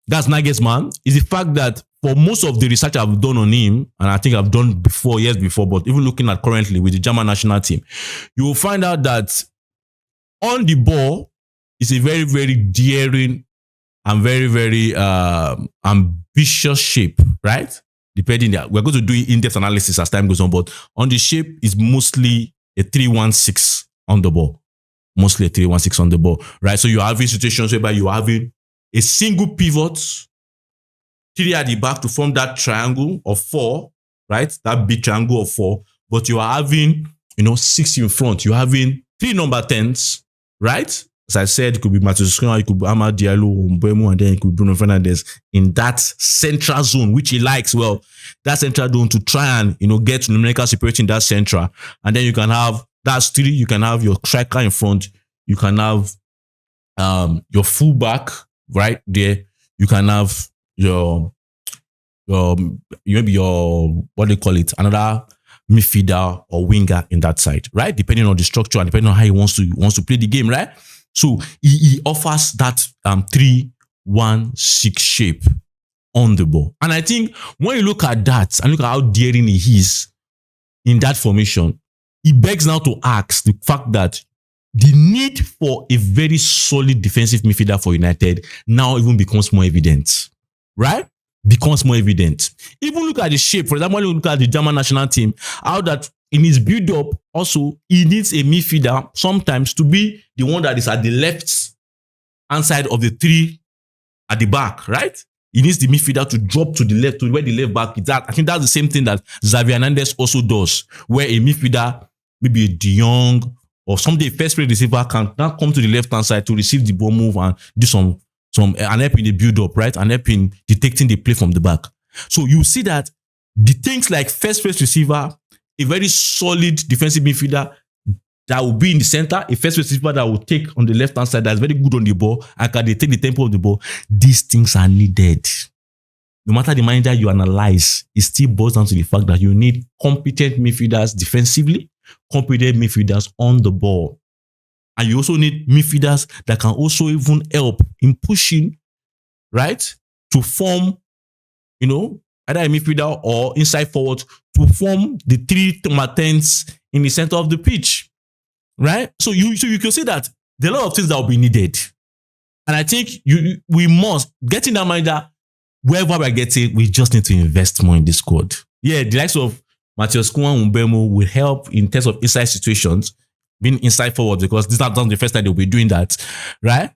that's Nagelsmann, is the fact that for most of the research I've done on him, and I think I've done before, years before, but even looking at currently with the German national team, you will find out that on the ball is a very, very daring and very, very ambitious shape, right? Depending, we're going to do in-depth analysis as time goes on, but on the shape is mostly a 3-1-6 on the ball. Mostly a 3-1-6 on the ball, right? So you're having situations whereby you're having a single pivot, 3 at the back to form that triangle of 4, right? That big triangle of 4, but you are having, 6 in front. You're having 3 number 10s, right? As I said, it could be Matheus Cunha, it could be Amad Diallo, Mbeumo, and then it could be Bruno Fernandes in that central zone, which he likes. Well, that central zone to try and, get to numerical superiority in that central. And then you can have, that's 3, you can have your striker in front, you can have your fullback right there, you can have your maybe your, what do you call it, another midfielder or winger in that side, right? Depending on the structure and depending on how he wants to play the game, right? So he offers that 3-1-6 shape on the ball. And I think when you look at that and look at how daring he is in that formation, it begs now to ask the fact that the need for a very solid defensive midfielder for United now even becomes more evident, right? Becomes more evident. Even look at the shape. For example, when you look at the German national team, how that in his build-up also, he needs a midfielder sometimes to be the one that is at the left hand side of the 3 at the back, right? He needs the midfielder to drop to the left, to where the left back is at. I think that's the same thing that Xavi Hernandez also does, where a midfielder, maybe a De Jong or someday first play receiver can now come to the left hand side to receive the ball move and do some and help in the build-up, right? And help in detecting the play from the back. So you see that the things like first place receiver, a very solid defensive midfielder that will be in the center, a first place receiver that will take on the left-hand side that's very good on the ball and can take the tempo of the ball. These things are needed. No matter the manager you analyze, it still boils down to the fact that you need competent midfielders defensively, competent midfielders on the ball. And you also need midfielders that can also even help in pushing, right? To form, either a midfielder or inside forward to form the 3 10s in the center of the pitch, right? So you can see that there are a lot of things that will be needed. And I think we must, getting that manager, wherever we're getting, we just need to invest more in this squad. Yeah, the likes of Matheus Cunha and Mbeumo will help in terms of inside situations, being inside forward, because this is not the first time they'll be doing that, right?